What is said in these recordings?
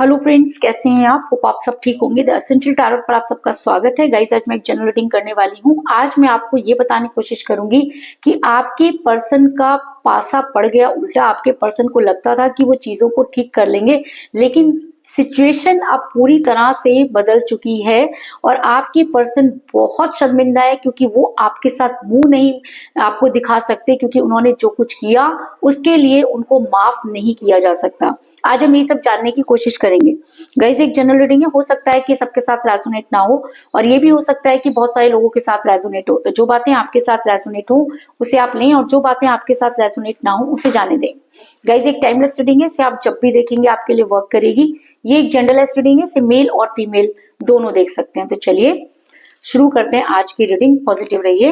Hello friends, कैसे हैं आप? होप आप सब ठीक होंगे। द एसेंशियल टैरोट पर आप सबका स्वागत है। गाइस, आज मैं एक जनरल रीडिंग करने वाली हूँ। आज मैं आपको ये बताने की कोशिश करूंगी कि आपके पर्सन का पासा पड़ गया उल्टा। आपके पर्सन को लगता था कि वो चीजों को ठीक कर लेंगे, लेकिन सिचुएशन अब पूरी तरह से बदल चुकी है और आपके पर्सन बहुत शर्मिंदा है, क्योंकि वो आपके साथ मुंह नहीं आपको दिखा सकते, क्योंकि उन्होंने जो कुछ किया उसके लिए उनको माफ नहीं किया जा सकता। आज हम ये सब जानने की कोशिश करेंगे। गाइस, एक जनरल रीडिंग है, हो सकता है कि सबके साथ रेजोनेट ना हो, और ये भी हो सकता है कि बहुत सारे लोगों के साथ रेजोनेट हो। तो जो बातें आपके साथ रेजोनेट हो उसे आप लें, और जो बातें आपके साथ रेजोनेट ना हो उसे जाने दें। गाइस, एक टाइमलेस रीडिंग है, इसे आप जब भी देखेंगे आपके लिए वर्क करेगी। ये एक जनरलाइज रीडिंग है, इसे मेल और फीमेल दोनों देख सकते हैं। तो चलिए शुरू करते हैं आज की रीडिंग। पॉजिटिव रहिए।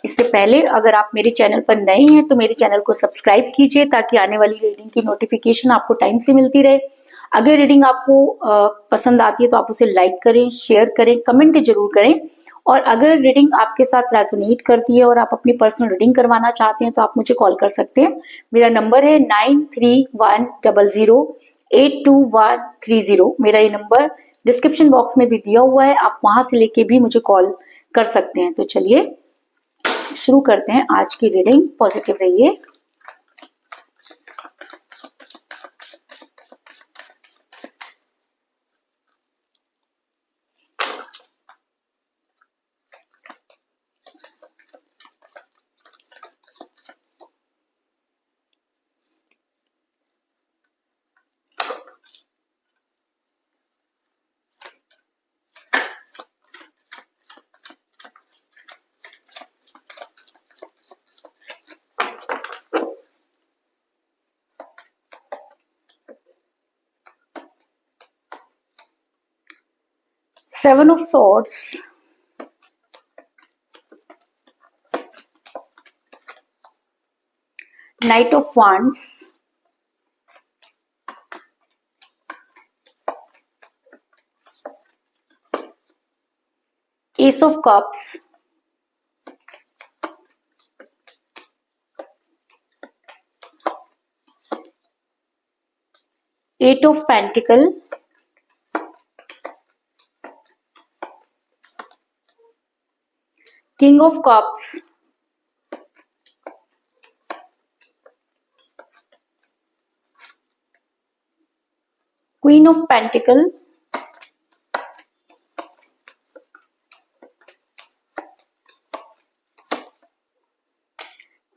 इससे पहले अगर आप मेरे चैनल पर नए हैं तो मेरे चैनल को सब्सक्राइब कीजिए, ताकि आने वाली रीडिंग की नोटिफिकेशन आपको टाइम से मिलती रहे। अगर रीडिंग आपको पसंद आती है तो आप उसे लाइक करें, शेयर करें, कमेंट जरूर करें। और अगर रीडिंग आपके साथ रेजोनेट करती है और आप अपनी पर्सनल रीडिंग करवाना चाहते हैं तो आप मुझे कॉल कर सकते हैं। मेरा नंबर है 9310082130। मेरा ये नंबर डिस्क्रिप्शन बॉक्स में भी दिया हुआ है, आप वहां से लेके भी मुझे कॉल कर सकते हैं। तो चलिए शुरू करते हैं आज की रीडिंग। पॉजिटिव रहिए। Seven of Swords, Knight of Wands, Ace of Cups, Eight of Pentacles, King of Cups, Queen of Pentacles,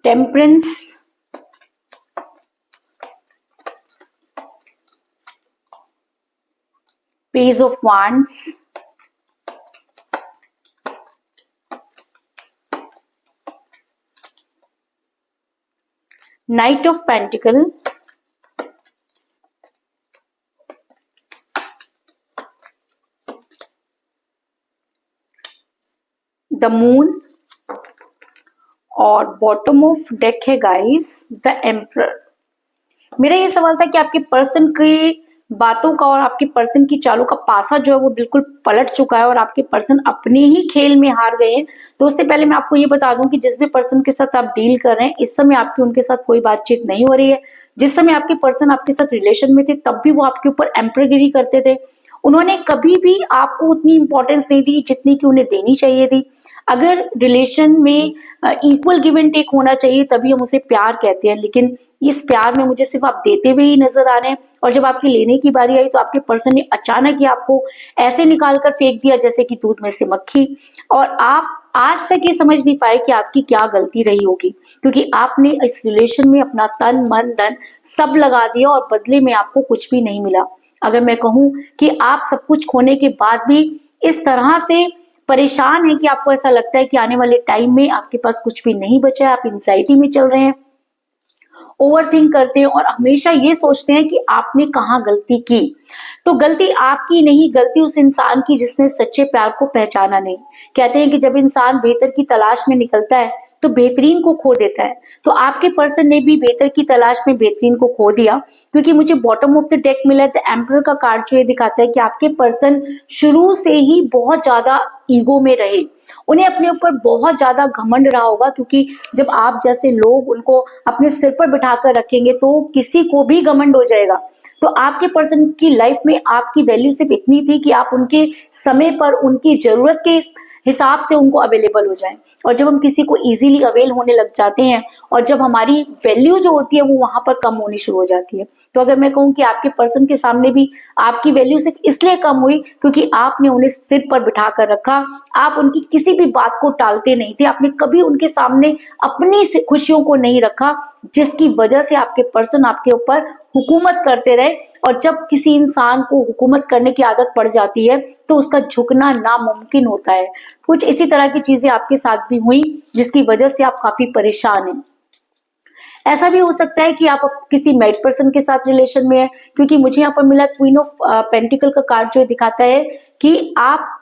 Temperance, Page of Wands, Knight of Pentacles, the Moon, और बॉटम ऑफ डेक है guys the emperor. मेरा ये सवाल था कि आपके person की बातों का और आपके पर्सन की चालों का पासा जो है वो बिल्कुल पलट चुका है और आपके पर्सन अपने ही खेल में हार गए हैं। तो उससे पहले मैं आपको ये बता दूं कि जिस भी पर्सन के साथ आप डील कर रहे हैं, इस समय आपकी उनके साथ कोई बातचीत नहीं हो रही है। जिस समय आपके पर्सन आपके साथ रिलेशन में थे तब भी वो आपके ऊपर एम्परगिरी करते थे। उन्होंने कभी भी आपको उतनी इंपॉर्टेंस नहीं दी जितनी कि उन्हें देनी चाहिए थी। अगर रिलेशन में इक्वल गिव एंड टेक होना चाहिए तभी हम उसे प्यार कहते हैं, लेकिन इस प्यार में मुझे सिर्फ आप देते हुए ही नजर आ रहे हैं, और जब आपकी लेने की बारी आई तो आपके पर्सन ने अचानक ही आपको ऐसे निकाल कर फेंक दिया जैसे कि दूध में से मक्खी। और आप आज तक ये समझ नहीं पाए कि आपकी क्या गलती रही होगी, क्योंकि आपने इस रिलेशन में अपना तन मन धन सब लगा दिया और बदले में आपको कुछ भी नहीं मिला। अगर मैं कहूँ कि आप सब कुछ खोने के बाद भी इस तरह से परेशान है कि आपको ऐसा लगता है कि आने वाले टाइम में आपके पास कुछ भी नहीं बचा है, आप एंजाइटी में चल रहे हैं, ओवरथिंक करते हैं और हमेशा ये सोचते हैं कि आपने कहाँ गलती की। तो गलती आपकी नहीं, गलती उस इंसान की जिसने सच्चे प्यार को पहचाना नहीं। कहते हैं कि जब इंसान बेहतर की तलाश में निकलता है तो बेहतरीन को खो देता है। तो आपके पर्सन ने भी बेहतर की तलाश में बेहतरीन को खो दिया, क्योंकि मुझे बॉटम ऑफ द डेक मिला है। द एम्परर का कार्ड जो ये दिखाता है कि आपके पर्सन शुरू से ही बहुत ज्यादा ईगो में रहे, उन्हें अपने ऊपर बहुत ज्यादा घमंड रहा होगा, क्योंकि जब आप जैसे लोग उनको अपने सिर पर बिठाकर रखेंगे तो किसी को भी घमंड हो जाएगा। तो आपके पर्सन की लाइफ में आपकी वैल्यू सिर्फ इतनी थी कि आप उनके समय पर उनकी जरूरत के हिसाब से उनको अवेलेबल हो जाए। और जब हम किसी को इजीली अवेल होने लग जाते हैं और जब हमारी वैल्यू जो होती है वो वहां पर कम होनी शुरू हो जाती है। तो अगर मैं कहूँ कि आपके पर्सन के सामने भी आपकी वैल्यू सिर्फ इसलिए कम हुई क्योंकि आपने उन्हें सिर पर बिठा कर रखा, आप उनकी किसी भी बात को टालते नहीं थे, आपने कभी उनके सामने अपनी खुशियों को नहीं रखा, जिसकी वजह से आपके पर्सन आपके ऊपर हुकूमत करते रहे। और जब किसी इंसान को हुकूमत करने की आदत पड़ जाती है तो उसका झुकना नामुमकिन होता है। कुछ इसी तरह की चीजें आपके साथ भी हुई जिसकी वजह से आप काफी परेशान हैं। ऐसा भी हो सकता है कि आप किसी मैरिड पर्सन के साथ रिलेशन में है, क्योंकि मुझे यहाँ पर मिला क्वीन ऑफ पेंटिकल का कार्ड जो दिखाता है कि आप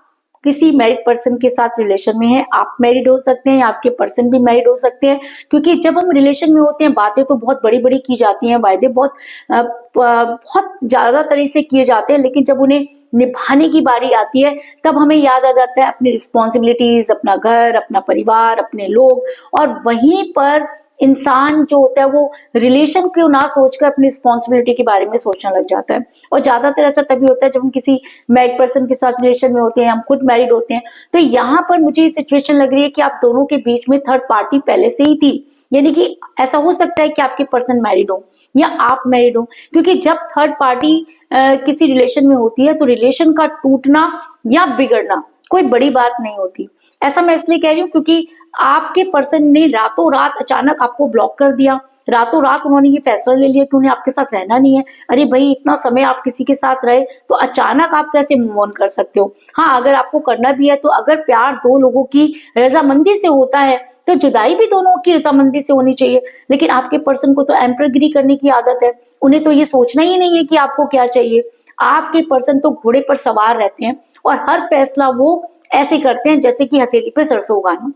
किसी मैरिड पर्सन के साथ रिलेशन में है। आप मैरिड हो सकते हैं, आपके पर्सन भी मैरिड हो सकते हैं, क्योंकि जब हम रिलेशन में होते हैं बातें तो बहुत बड़ी बड़ी की जाती हैं, वायदे बहुत ज्यादा तरह से किए जाते हैं, लेकिन जब उन्हें निभाने की बारी आती है तब हमें याद आ जाता है अपनी रिस्पॉन्सिबिलिटीज, अपना घर, अपना परिवार, अपने लोग, और वहीं पर इंसान जो होता है वो रिलेशन को ना सोचकर अपनी रिस्पॉन्सिबिलिटी के बारे में सोचने लग जाता है। और ज्यादातर ऐसा तभी होता है जब हम किसी मैरिड पर्सन के साथ रिलेशन में होते हैं, हम खुद मैरिड होते हैं। तो यहाँ पर मुझे ये सिचुएशन लग रही है कि आप दोनों के बीच में थर्ड पार्टी पहले से ही थी, यानी कि ऐसा हो सकता है कि आपके पर्सन मैरिड हो या आप मैरिड हो, क्योंकि जब थर्ड पार्टी किसी रिलेशन में होती है तो रिलेशन का टूटना या बिगड़ना कोई बड़ी बात नहीं होती। ऐसा मैं इसलिए कह रही हूँ क्योंकि आपके पर्सन ने रातों रात अचानक आपको ब्लॉक कर दिया, रातों रात उन्होंने ये फैसला ले लिया कि उन्हें आपके साथ रहना नहीं है। अरे भाई, इतना समय आप किसी के साथ रहे तो अचानक आप कैसे मूव ऑन कर सकते हो? हाँ, अगर आपको करना भी है तो अगर प्यार दो लोगों की रजामंदी से होता है तो जुदाई भी दोनों की रजामंदी से होनी चाहिए। लेकिन आपके पर्सन को तो एम्परगिरी करने की आदत है, उन्हें तो ये सोचना ही नहीं है कि आपको क्या चाहिए। आपके पर्सन तो घोड़े पर सवार रहते हैं और हर फैसला वो ऐसे करते हैं जैसे कि हथेली पर सरसों उगाना।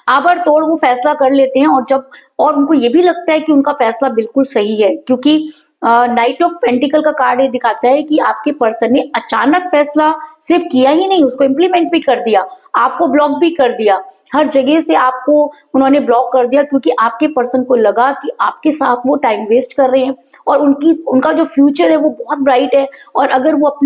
आबड़तोड़ वो फैसला कर लेते हैं और उनको ये भी लगता है कि उनका फैसला बिल्कुल सही है, क्योंकि नाइट ऑफ पेंटिकल का कार्ड ये दिखाता है कि आपके पर्सन ने अचानक फैसला सिर्फ किया ही नहीं, उसको इम्प्लीमेंट भी कर दिया, आपको ब्लॉक भी कर दिया, हर जगह से आपको उन्होंने ब्लॉक कर दिया, क्योंकि आपके पर्सन को लगा कि आपके साथ वो टाइम वेस्ट कर रहे हैं और उनका जो फ्यूचर है वो बहुत ब्राइट है, और अगर वो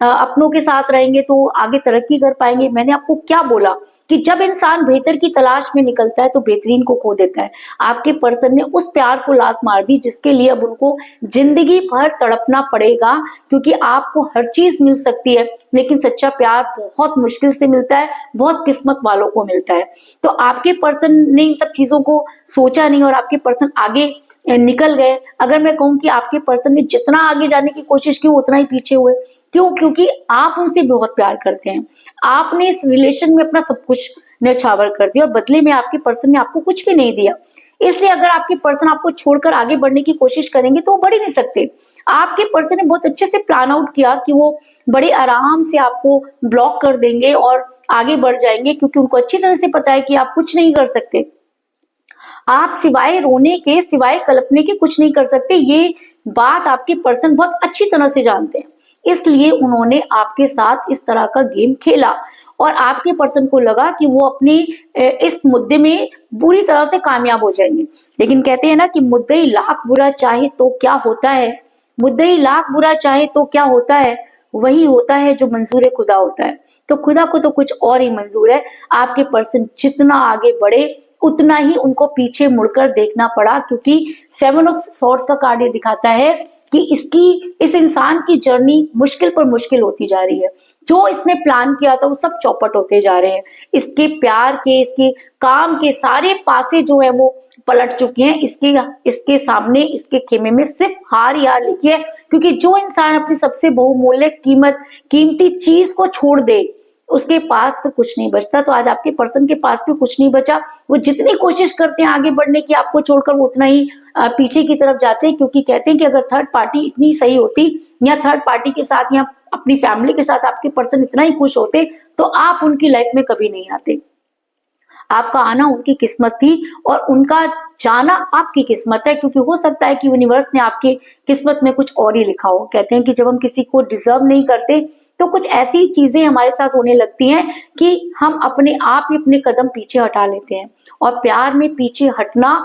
अपनों के साथ रहेंगे तो आगे तरक्की कर पाएंगे। मैंने आपको क्या बोला कि जब इंसान बेहतर की तलाश में निकलता है तो बेहतरीन को खो देता है। आपके पर्सन ने उस प्यार को लात मार दी जिसके लिए अब उनको जिंदगी भर तड़पना पड़ेगा, क्योंकि आपको हर चीज मिल सकती है लेकिन सच्चा प्यार बहुत मुश्किल से मिलता है, बहुत किस्मत वालों को मिलता है। तो आपके पर्सन ने इन सब चीजों को सोचा नहीं और आपके पर्सन आगे निकल गए। अगर मैं कहूँ कि आपके पर्सन ने जितना आगे जाने की कोशिश की उतना ही पीछे हुए। क्यों? क्योंकि आप उनसे बहुत प्यार करते हैं, आपने इस रिलेशन में अपना सब कुछ न्यौछावर कर दिया और बदले में आपके पर्सन ने आपको कुछ भी नहीं दिया। इसलिए अगर आपके पर्सन आपको छोड़कर आगे बढ़ने की कोशिश करेंगे तो वो बढ़ ही नहीं सकते। आपके पर्सन ने बहुत अच्छे से प्लान आउट किया कि वो बड़े आराम से आपको ब्लॉक कर देंगे और आगे बढ़ जाएंगे, क्योंकि उनको अच्छी तरह से पता है कि आप कुछ नहीं कर सकते, आप सिवाय रोने के, सिवाय कल्पने के कुछ नहीं कर सकते। ये बात आपके पर्सन बहुत अच्छी तरह से जानते हैं, इसलिए उन्होंने आपके साथ इस तरह का गेम खेला और आपके पर्सन को लगा कि वो अपने इस मुद्दे में बुरी तरह से कामयाब हो जाएंगे। लेकिन कहते हैं ना कि मुद्दई लाख बुरा चाहे तो क्या होता है, मुद्दई लाख बुरा चाहे तो क्या होता है, वही होता है जो मंजूर खुदा होता है। तो खुदा को तो कुछ और ही मंजूर है। आपके पर्सन जितना आगे बढ़े उतना ही उनको पीछे मुड़कर देखना पड़ा, क्योंकि 7 ऑफ सॉर्ड्स का कार्ड ये दिखाता है कि इस इंसान की जर्नी मुश्किल पर मुश्किल होती जा रही है। जो इसने प्लान किया था वो सब चौपट होते जा रहे हैं। इसके प्यार के, इसके काम के सारे पासे जो है वो पलट चुके हैं। इसके सामने, इसके खेमे में सिर्फ हार ही हार लिखी है, क्योंकि जो इंसान अपनी सबसे बहुमूल्य कीमती चीज को छोड़ दे उसके पास तो कुछ नहीं बचता। तो आज आपके पर्सन के पास भी कुछ नहीं बचा। वो जितनी कोशिश करते हैं आगे बढ़ने की आपको छोड़कर, वो उतना ही पीछे की तरफ जाते हैं, क्योंकि कहते हैं कि अगर थर्ड पार्टी इतनी सही होती या थर्ड पार्टी के साथ या अपनी फैमिली के साथ आपके पर्सन इतना ही खुश होते तो आप उनकी लाइफ में कभी नहीं आते। आपका आना उनकी किस्मत थी और उनका जाना आपकी किस्मत है, क्योंकि हो सकता है कि यूनिवर्स ने आपके किस्मत में कुछ और ही लिखा हो। कहते हैं कि जब हम किसी को डिजर्व नहीं करते तो कुछ ऐसी चीजें हमारे साथ होने लगती हैं कि हम अपने आप ही अपने कदम पीछे हटा लेते हैं। और प्यार में पीछे हटना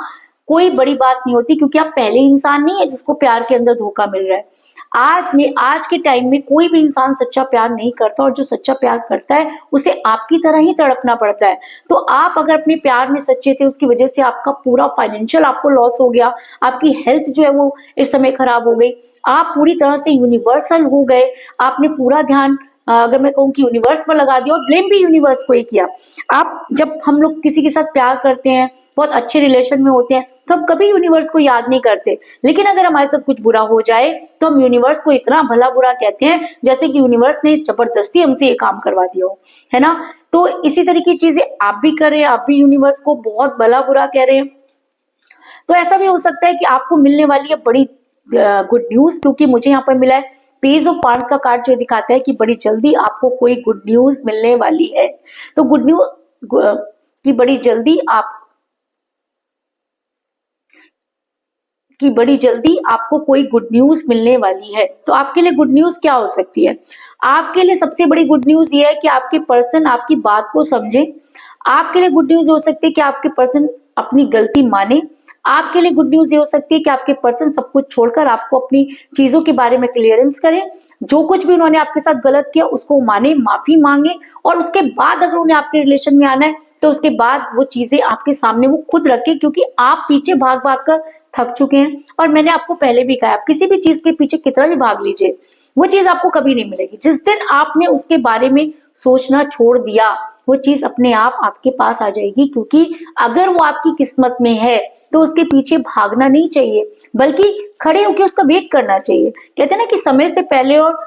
कोई बड़ी बात नहीं होती, क्योंकि आप पहले इंसान नहीं है जिसको प्यार के अंदर धोखा मिल रहा है। आज के टाइम में कोई भी इंसान सच्चा प्यार नहीं करता, और जो सच्चा प्यार करता है उसे आपकी तरह ही तड़पना पड़ता है। तो आप अगर अपने प्यार में सच्चे थे, उसकी वजह से आपका पूरा फाइनेंशियल आपको लॉस हो गया, आपकी हेल्थ जो है वो इस समय खराब हो गई, आप पूरी तरह से यूनिवर्सल हो गए, आपने पूरा ध्यान अगर मैं कहूँ कि यूनिवर्स पर लगा दिया और ब्लेम भी यूनिवर्स को ही किया। आप जब हम लोग किसी के साथ प्यार करते हैं, बहुत अच्छे रिलेशन में होते हैं, तो हम कभी यूनिवर्स को याद नहीं करते, लेकिन अगर हमारे साथ कुछ बुरा हो जाए तो हम यूनिवर्स को इतना भला बुरा कहते हैं जैसे कि यूनिवर्स ने जबरदस्ती हमसे ये काम करवा दिया हो, है ना। तो इसी तरह की चीजें आप भी कर रहे हैं, आप भी यूनिवर्स को बहुत भला बुरा कह रहे हैं। तो ऐसा भी हो सकता है कि आपको मिलने वाली है बड़ी गुड न्यूज, क्योंकि मुझे यहाँ पर मिला है पेज ऑफ वांड्स का कार्ड, जो दिखाता है कि बड़ी जल्दी आपको कोई गुड न्यूज मिलने वाली है। तो गुड न्यूज की बड़ी जल्दी आपको कोई गुड न्यूज मिलने वाली है। तो आपके लिए गुड न्यूज क्या हो सकती है? आपके लिए सबसे बड़ी गुड न्यूज ये है कि आपके पर्सन आपकी बात को समझे। आपके लिए गुड न्यूज हो सकती है कि आपके पर्सन अपनी गलती माने। आपके लिए गुड न्यूज ये हो सकती है कि आपके पर्सन सब कुछ छोड़कर आपको अपनी चीजों के बारे में क्लियरेंस करें। जो कुछ भी उन्होंने आपके साथ गलत किया उसको माने, माफी मांगे, और उसके बाद अगर उन्हें आपके रिलेशन में आना है तो उसके बाद वो चीजें आपके सामने वो खुद रखे, क्योंकि आप पीछे भाग भाग कर थक चुके हैं। और मैंने आपको पहले भी कहा, आप किसी भी चीज के पीछे कितना भी भाग लीजिए, वो चीज आपको कभी नहीं मिलेगी। जिस दिन आपने उसके बारे में सोचना छोड़ दिया, वो चीज अपने आप आपके पास आ जाएगी, क्योंकि अगर वो आपकी किस्मत में है तो उसके पीछे भागना नहीं चाहिए, बल्कि खड़े होकर उसका वेट करना चाहिए। कहते हैं ना कि समय से पहले और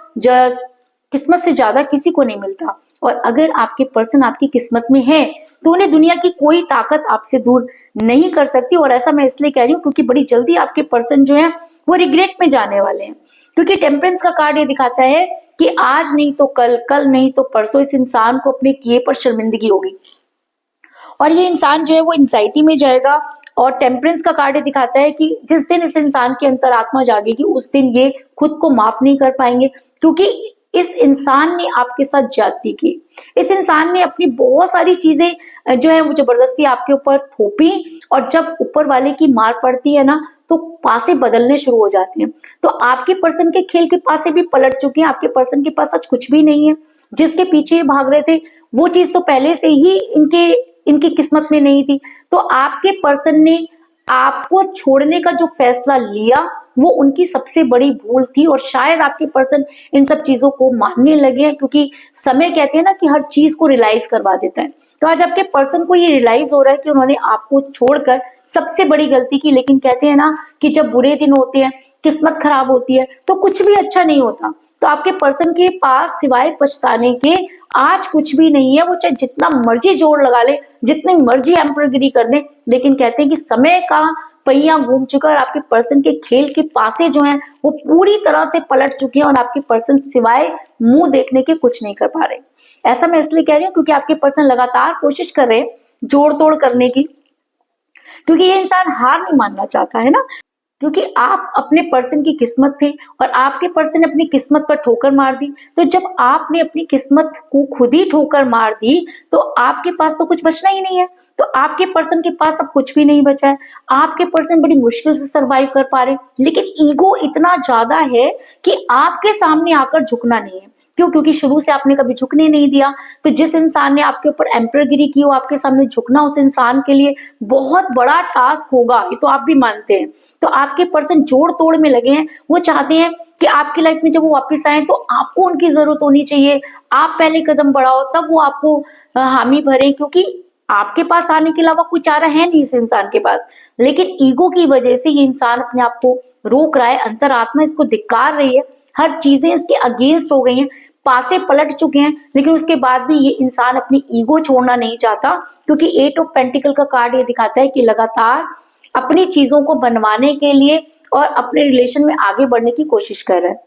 किस्मत से ज्यादा किसी को नहीं मिलता। और अगर आपके पर्सन आपकी किस्मत में है तो उन्हें दुनिया की कोई ताकत आपसे दूर नहीं कर सकती। और ऐसा मैं इसलिए कह रही हूँ क्योंकि बड़ी जल्दी आपके पर्सन जो है वो रिग्रेट में जाने वाले हैं, क्योंकि टेम्परेंस का कार्ड ये दिखाता है कि आज नहीं तो कल, कल नहीं तो परसों इस इंसान को अपने किए पर शर्मिंदगी होगी, और ये इंसान जो है वो एंजाइटी में जाएगा। और टेम्परेंस का कार्ड दिखाता है कि जिस दिन इस इंसान की अंतरात्मा जागेगी उस दिन ये खुद को माफ नहीं कर पाएंगे, क्योंकि इस इंसान ने आपके साथ ज्यादती की। इस इंसान ने अपनी बहुत सारी चीजें जो है वो जबरदस्ती आपके ऊपर थोपी, और जब ऊपर वाले की मार पड़ती है ना तो पासे बदलने शुरू हो जाते हैं। तो आपके पर्सन के खेल के पासे भी पलट चुके हैं। आपके पर्सन के पास आज कुछ भी नहीं है। जिसके पीछे ये भाग रहे थे वो चीज तो पहले से ही इनकी किस्मत में नहीं थी। तो आपके पर्सन ने आपको छोड़ने का जो फैसला लिया वो उनकी सबसे बड़ी भूल थी, और शायद आपके पर्सन इन सब चीजों को मानने लगे हैं, क्योंकि समय कहते हैं ना कि हर चीज को रियलाइज करवा देता है। तो आज आपके पर्सन को ये रियलाइज हो रहा है कि उन्होंने आपको छोड़कर सबसे बड़ी गलती की। लेकिन कहते हैं ना कि जब बुरे दिन होते हैं, किस्मत खराब होती है, तो कुछ भी अच्छा नहीं होता। तो आपके पर्सन के पास सिवाय पछताने के आज कुछ भी नहीं है। वो चाहे जितना मर्जी जोर लगा ले, जितनी मर्जी एम्परगिरी कर दे, लेकिन कहते हैं कि समय का पहिया घूम चुका है और आपके पर्सन के खेल के पासे जो हैं वो पूरी तरह से पलट चुके हैं, और आपके पर्सन सिवाय मुंह देखने के कुछ नहीं कर पा रहे। ऐसा मैं इसलिए कह रही हूँ क्योंकि आपके पर्सन लगातार कोशिश कर रहे हैं जोड़ तोड़ करने की, क्योंकि ये इंसान हार नहीं मानना चाहता है ना। क्योंकि आप अपने पर्सन की किस्मत थे और आपके पर्सन ने अपनी किस्मत पर ठोकर मार दी। तो जब आपने अपनी किस्मत को खुद ही ठोकर मार दी तो आपके पास तो कुछ बचना ही नहीं है। तो आपके पर्सन के पास अब कुछ भी नहीं बचा है। आपके पर्सन बड़ी मुश्किल से सरवाइव कर पा रहे हैं, लेकिन ईगो इतना ज्यादा है कि आपके सामने आकर झुकना नहीं है। क्यों? क्योंकि शुरू से आपने कभी झुकने नहीं दिया। तो जिस इंसान ने आपके ऊपर एम्परगिरी की, वो आपके सामने झुकना उस इंसान के लिए बहुत बड़ा टास्क होगा, ये तो आप भी मानते हैं। तो आपके पर्सन जोड़ तोड़ में लगे हैं। वो चाहते हैं कि आपकी लाइफ में जब वो वापस आए तो आपको उनकी जरूरत होनी चाहिए, आप पहले कदम बढ़ाओ, तब वो आपको हामी भरे, क्योंकि आपके पास आने के अलावा कोई चारा है नहीं इस इंसान के पास। लेकिन ईगो की वजह से ये इंसान अपने आप को रोक रहा है, अंतरात्मा इसको धिक्कार रही है, हर चीजें इसके अगेंस्ट हो गई हैं, पासे पलट चुके हैं। लेकिन उसके बाद भी ये इंसान अपनी ईगो छोड़ना नहीं चाहता, क्योंकि 8 ऑफ पेंटिकल का कार्ड ये दिखाता है कि लगातार अपनी चीजों को बनवाने के लिए और अपने रिलेशन में आगे बढ़ने की कोशिश कर रहा है।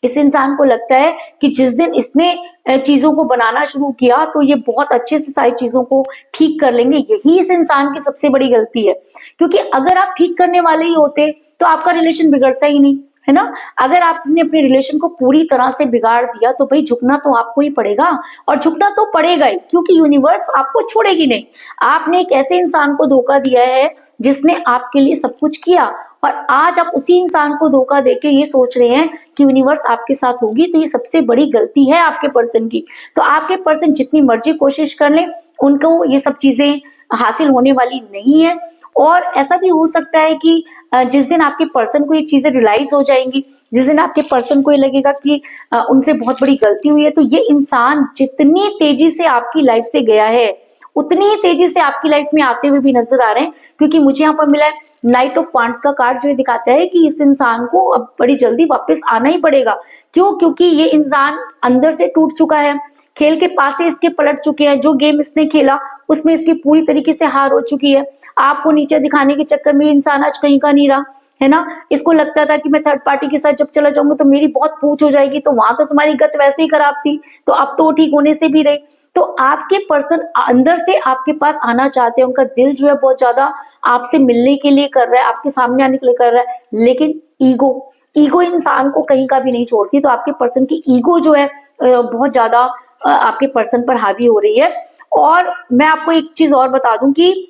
इस इंसान को लगता है कि जिस दिन इसने चीजों को बनाना शुरू किया तो ये बहुत अच्छे से सारी चीजों को ठीक कर लेंगे। यही इस इंसान की सबसे बड़ी गलती है, क्योंकि अगर आप ठीक करने वाले ही होते तो आपका रिलेशन बिगड़ता ही नहीं, है ना। अगर आपने अपने रिलेशन को पूरी तरह से बिगाड़ दिया तो भाई झुकना तो आपको ही पड़ेगा, और झुकना तो पड़ेगा ही, क्योंकि यूनिवर्स आपको छोड़ेगी नहीं। आपने एक ऐसे इंसान को धोखा दिया है जिसने आपके लिए सब कुछ किया, और आज आप उसी इंसान को धोखा देके ये सोच रहे हैं कि यूनिवर्स आपके साथ होगी, तो ये सबसे बड़ी गलती है आपके पर्सन की। तो आपके पर्सन जितनी मर्जी कोशिश कर ले, उनको ये सब चीजें हासिल होने वाली नहीं है। और ऐसा भी हो सकता है कि जिस दिन आपके पर्सन को ये चीजें रियलाइज हो जाएंगी, जिस दिन आपके पर्सन को ये लगेगा कि उनसे बहुत बड़ी गलती हुई है, तो ये इंसान जितनी तेजी से आपकी लाइफ से गया है उतनी ही तेजी से आपकी लाइफ में आते हुए भी नजर आ रहे हैं। क्योंकि मुझे यहाँ पर मिला है नाइट ऑफ वांड्स का कार्ड, जो ये दिखाता है कि इस इंसान को अब बड़ी जल्दी वापस आना ही पड़ेगा। क्यों? क्योंकि ये इंसान अंदर से टूट चुका है, खेल के पासे इसके पलट चुके हैं। जो गेम इसने खेला उसमें इसकी पूरी तरीके से हार हो चुकी है। आपको नीचे दिखाने के चक्कर में इंसान आज कहीं का नहीं रहा, है ना। इसको लगता था कि मैं थर्ड पार्टी के साथ जब चला जाऊंगा तो मेरी बहुत पूछ हो जाएगी, तो वहां तो तुम्हारी गत वैसे ही खराब थी, तो अब तो ठीक होने से भी रही। तो आपके पर्सन अंदर से आपके पास आना चाहते हैं, उनका दिल जो है बहुत ज्यादा आपसे मिलने के लिए कर रहा है, आपके सामने आने के लिए कर रहा है, लेकिन ईगो इंसान को कहीं का भी नहीं छोड़ती। तो आपके पर्सन की ईगो जो है बहुत ज्यादा आपके पर्सन पर हावी हो रही है। और मैं आपको एक चीज और बता दूं कि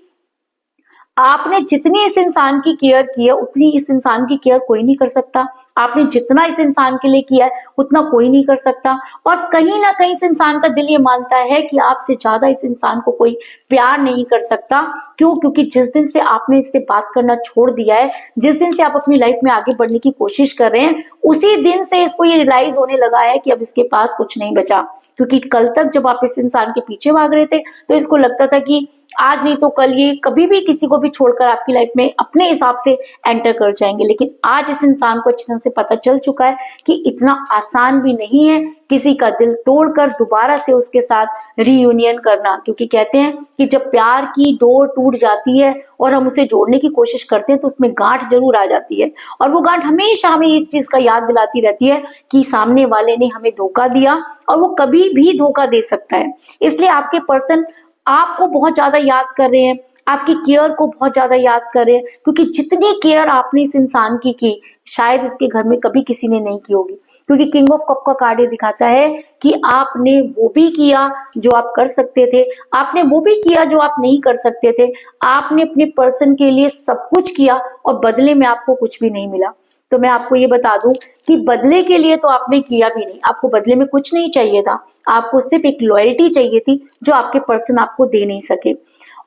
आपने जितनी इस इंसान की केयर की है उतनी इस इंसान की केयर कोई नहीं कर सकता। आपने जितना इस इंसान के लिए किया है उतना कोई नहीं कर सकता। और कहीं ना कहीं इस इंसान का दिल ये मानता है कि आपसे ज्यादा इस इंसान को कोई प्यार नहीं कर सकता। क्यों? क्योंकि जिस दिन से आपने इससे बात करना छोड़ दिया है, जिस दिन से आप अपनी लाइफ में आगे बढ़ने की कोशिश कर रहे हैं, उसी दिन से इसको ये रियलाइज होने लगा है कि अब इसके पास कुछ नहीं बचा। क्योंकि कल तक जब आप इस इंसान के पीछे भाग रहे थे तो इसको लगता था कि आज नहीं तो कल ये कभी भी किसी को भी छोड़कर आपकी लाइफ में अपने हिसाब से एंटर कर जाएंगे। लेकिन आज इस इंसान को अच्छी तरह से पता चल चुका है कि इतना आसान भी नहीं है किसी का दिल तोड़कर दोबारा से उसके साथ रीयूनियन करना। क्योंकि कहते हैं कि जब प्यार की डोर टूट जाती है और हम उसे जोड़ने की कोशिश करते हैं तो उसमें गांठ जरूर आ जाती है, और वो गांठ हमेशा हमें इस चीज का याद दिलाती रहती है कि सामने वाले ने हमें धोखा दिया और वो कभी भी धोखा दे सकता है। इसलिए आपके पर्सन आपको बहुत ज्यादा याद कर रहे हैं, आपकी केयर को बहुत ज्यादा याद कर रहे हैं, क्योंकि जितनी केयर आपने इस इंसान की शायद इसके घर में कभी किसी ने नहीं की होगी। क्योंकि किंग ऑफ कप का कार्ड ये दिखाता है कि आपने वो भी किया जो आप कर सकते थे, आपने वो भी किया जो आप नहीं कर सकते थे। आपने अपने पर्सन के लिए सब कुछ किया और बदले में आपको कुछ भी नहीं मिला। तो मैं आपको ये बता दूं कि बदले के लिए तो आपने किया भी नहीं, आपको बदले में कुछ नहीं चाहिए था, आपको सिर्फ एक लॉयल्टी चाहिए थी जो आपके पर्सन आपको दे नहीं सके।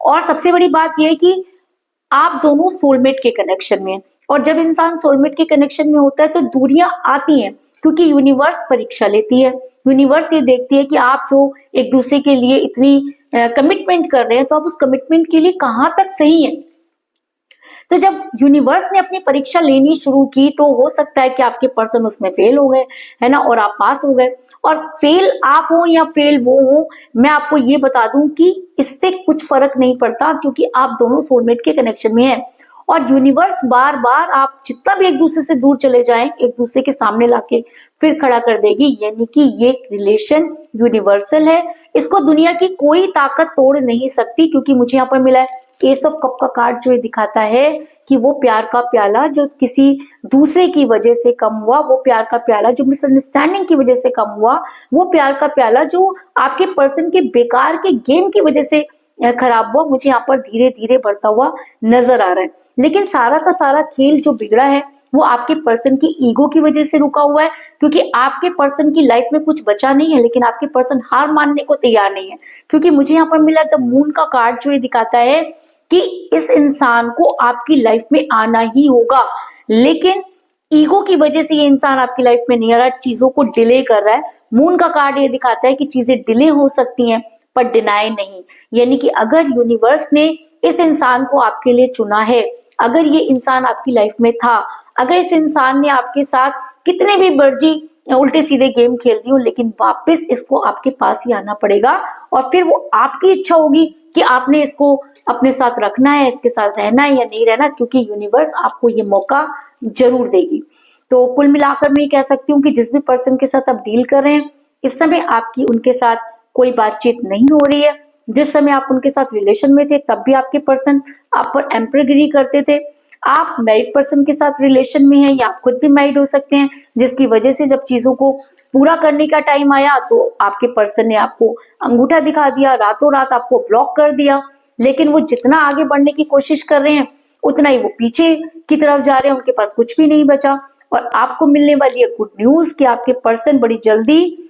और सबसे बड़ी बात यह है कि आप दोनों सोलमेट के कनेक्शन में हैं, और जब इंसान सोलमेट के कनेक्शन में होता है तो दूरियां आती हैं, क्योंकि यूनिवर्स परीक्षा लेती है। यूनिवर्स ये देखती है कि आप जो एक दूसरे के लिए इतनी कमिटमेंट कर रहे हैं तो आप उस कमिटमेंट के लिए कहां तक सही हैं। तो जब यूनिवर्स ने अपनी परीक्षा लेनी शुरू की तो हो सकता है कि आपके पर्सन उसमें फेल हो गए, है ना, और आप पास हो गए। और फेल आप हो या फेल वो हो, मैं आपको ये बता दूं कि इससे कुछ फर्क नहीं पड़ता, क्योंकि आप दोनों सोलमेट के कनेक्शन में हैं। और यूनिवर्स बार बार आप जितना भी एक दूसरे से दूर चले जाएं, एक दूसरे के सामने लाके फिर खड़ा कर देगी। यानी कि ये रिलेशन यूनिवर्सल है, इसको दुनिया की कोई ताकत तोड़ नहीं सकती। क्योंकि मुझे यहाँ पर मिला है एस ऑफ कप का कार्ड, जो ये दिखाता है कि वो प्यार का प्याला जो किसी दूसरे की वजह से कम हुआ, वो प्यार का प्याला जो मिसअंडरस्टैंडिंग की वजह से कम हुआ, वो प्यार का प्याला जो आपके पर्सन के बेकार के गेम की वजह से खराब हुआ, मुझे यहाँ पर धीरे धीरे बढ़ता हुआ नजर आ रहा है। लेकिन सारा का सारा खेल जो बिगड़ा है वो आपके पर्सन की ईगो की वजह से रुका हुआ है। क्योंकि आपके पर्सन की लाइफ में कुछ बचा नहीं है, लेकिन आपके पर्सन हार मानने को तैयार नहीं है। क्योंकि मुझे यहाँ पर मिला द मून का कार्ड, जो ये दिखाता है कि इस इंसान को आपकी लाइफ में आना ही होगा, लेकिन ईगो की वजह से ये इंसान आपकी लाइफ में नहीं आ रहा, चीजों को डिले कर रहा है। मून का कार्ड ये दिखाता है कि चीजें डिले हो सकती हैं पर डिनाई नहीं। यानी कि अगर यूनिवर्स ने इस इंसान को आपके लिए चुना है, अगर ये इंसान आपकी लाइफ में था, अगर इस इंसान ने आपके साथ कितने भी मर्जी उल्टे सीधे गेम खेल दी हो, लेकिन वापस इसको आपके पास ही आना पड़ेगा। और फिर वो आपकी इच्छा होगी कि आपने इसको अपने साथ रखना है, इसके साथ रहना है या नहीं रहना, क्योंकि यूनिवर्स आपको ये मौका जरूर देगी। तो कुल मिलाकर मैं ये कह सकती हूँ कि जिस भी पर्सन के साथ आप डील कर रहे हैं, इस समय आपकी उनके साथ कोई बातचीत नहीं हो रही है। जिस समय आप उनके साथ रिलेशन में थे तब भी आपके पर्सन आप पर एम्परगिरी करते थे। आप मैरिड पर्सन के साथ रिलेशन में हैं या आप खुद भी मैरिड हो सकते हैं, जिसकी वजह से जब चीजों को पूरा करने का टाइम आया तो आपके पर्सन ने आपको अंगूठा दिखा दिया, रातों रात आपको ब्लॉक कर दिया। लेकिन वो जितना आगे बढ़ने की कोशिश कर रहे हैं उतना ही वो पीछे की तरफ जा रहे हैं, उनके पास कुछ भी नहीं बचा। और आपको मिलने वाली है गुड न्यूज कि आपके पर्सन बड़ी जल्दी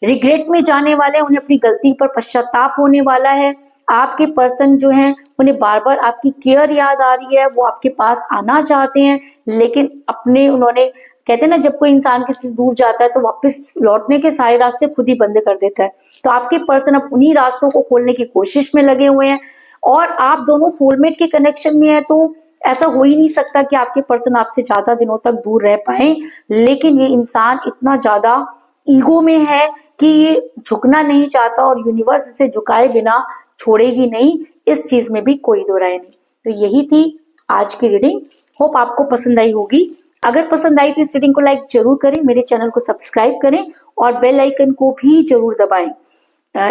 रिग्रेट में जाने वाले हैं, उन्हें अपनी गलती पर पश्चाताप होने वाला है। आपके पर्सन जो हैं उन्हें बार बार आपकी केयर याद आ रही है, वो आपके पास आना चाहते हैं, लेकिन अपने उन्होंने कहते हैं ना, जब कोई इंसान किसी से दूर जाता है तो वापस लौटने के सारे रास्ते खुद ही बंद कर देता है। तो आपके पर्सन अब उन्हीं रास्तों को खोलने की कोशिश में लगे हुए हैं। और आप दोनों सोलमेट के कनेक्शन में है, तो ऐसा हो ही नहीं सकता कि आपके पर्सन आपसे ज्यादा दिनों तक दूर रह पाए। लेकिन ये इंसान इतना ज्यादा ईगो में है कि ये झुकना नहीं चाहता और यूनिवर्स इसे झुकाए बिना छोड़ेगी नहीं, इस चीज में भी कोई दो राय नहीं। तो यही थी आज की रीडिंग। होप आपको पसंद आई होगी। अगर पसंद आई तो इस रीडिंग को लाइक जरूर करें, मेरे चैनल को सब्सक्राइब करें और बेल आइकन को भी जरूर दबाएं।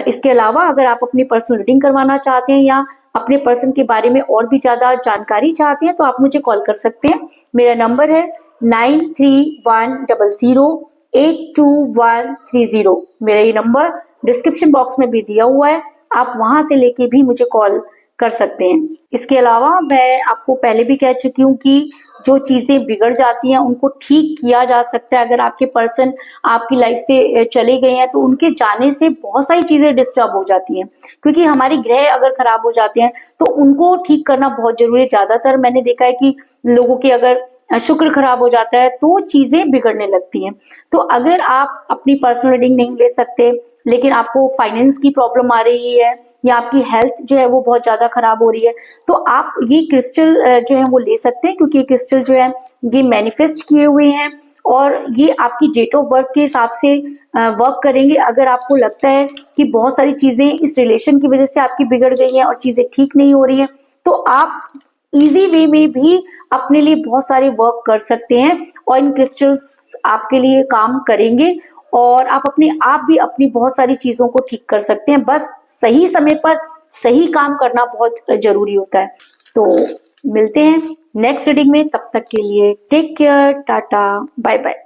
इसके अलावा अगर आप अपनी पर्सनल रीडिंग करवाना चाहते हैं या अपने पर्सन के बारे में और भी ज्यादा जानकारी चाहते हैं तो आप मुझे कॉल कर सकते हैं। मेरा नंबर है 9310082130। मेरा ये नंबर डिस्क्रिप्शन बॉक्स में भी दिया हुआ है, आप वहां से लेके भी मुझे कॉल कर सकते हैं। इसके अलावा मैं आपको पहले भी कह चुकी हूँ कि जो चीजें बिगड़ जाती हैं उनको ठीक किया जा सकता है। अगर आपके पर्सन आपकी लाइफ से चले गए हैं तो उनके जाने से बहुत सारी चीजें डिस्टर्ब हो जाती हैं, क्योंकि हमारे ग्रह अगर खराब हो जाते हैं तो उनको ठीक करना बहुत जरूरी है। ज्यादातर मैंने देखा है कि लोगों के अगर शुक्र खराब हो जाता है तो चीजें बिगड़ने लगती हैं। तो अगर आप अपनी पर्सनल रीडिंग नहीं ले सकते लेकिन आपको फाइनेंस की प्रॉब्लम आ रही है या आपकी हेल्थ जो है वो बहुत ज्यादा खराब हो रही है, तो आप ये क्रिस्टल जो है वो ले सकते हैं, क्योंकि ये क्रिस्टल जो है ये मैनिफेस्ट किए हुए हैं और ये आपकी डेट ऑफ बर्थ के हिसाब से वर्क करेंगे। अगर आपको लगता है कि बहुत सारी चीजें इस रिलेशन की वजह से आपकी बिगड़ गई हैं और चीजें ठीक नहीं हो रही हैं, तो आप इजी वे में भी अपने लिए बहुत सारे वर्क कर सकते हैं और इन क्रिस्टल्स आपके लिए काम करेंगे और आप अपने आप भी अपनी बहुत सारी चीजों को ठीक कर सकते हैं। बस सही समय पर सही काम करना बहुत जरूरी होता है। तो मिलते हैं नेक्स्ट रीडिंग में, तब तक के लिए take care, tata, bye bye.